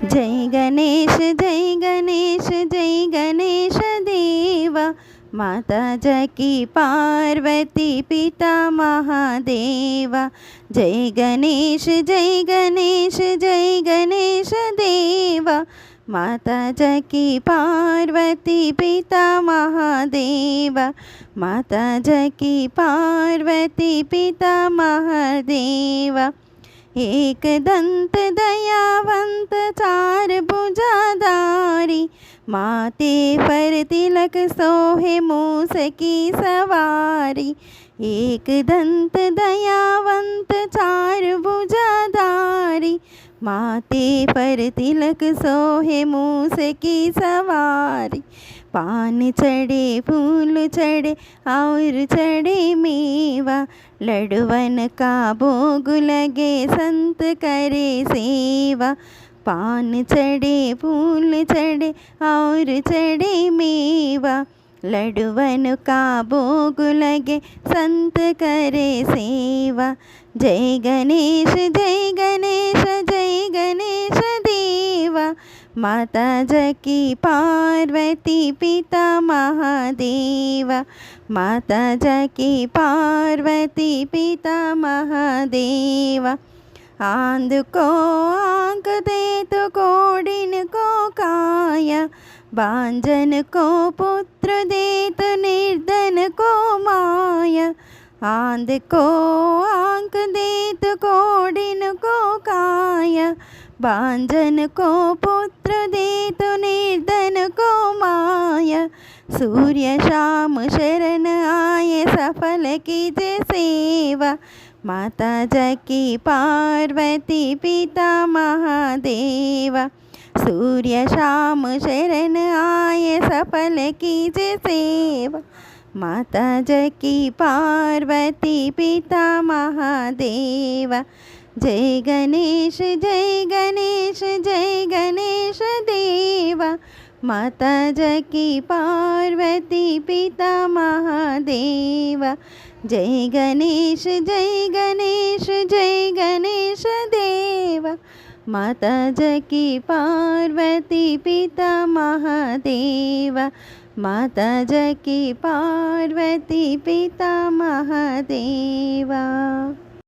जय गणेश जय गणेश जय गणेश देवा। माता जकी पार्वती पिता महादेवा। जय गणेश जय गणेश जय गणेश देवा। माता जकी पार्वती पिता महादेवा। माता जकी पार्वती पिता महादेवा। एक दंत दयावंत चार भुजाधारी। माथे पर तिलक सोहे मूस की सवारी। एक दंत दयावंत चार भुजाधारी। माथे पर तिलक सोहे मूस की सवारी। पान चढ़े फूल चढ़े और चढ़े मेवा। लडवन का भोग लगे संत करे सेवा। पान चढ़े फूल चढ़े और चढ़े मेवा। लडवन का भोग लगे संत करे सेवा। जय गणेश जय गणेश जय गणेश देवा। माता जकी पार्वती पिता महादेवा। माता जकी पार्वती पिता महादेवा। आंध को आंख दे तो कोडिन को काया। बांझन को पुत्र दे तो निर्धन को माया। आंध को आंख दे तो कोडिन को काया। बांझन को पुत्र दे तो निर्धन को माया। सूर्य शाम शरण आए सफल कीजे सेवा। माता जकी पार्वती पिता महादेवा। सूर्य शाम शरण आए सफल कीजे सेवा। माता जकी पार्वती पिता महादेवा। जय गणेश जय गणेश जय गणेश देवा। माता जकी पार्वती पिता महादेवा। जय गणेश जय गणेश जय गणेश देवा। माता जकी पार्वती पिता महादेवा। माता जकी पार्वती पिता महादेवा।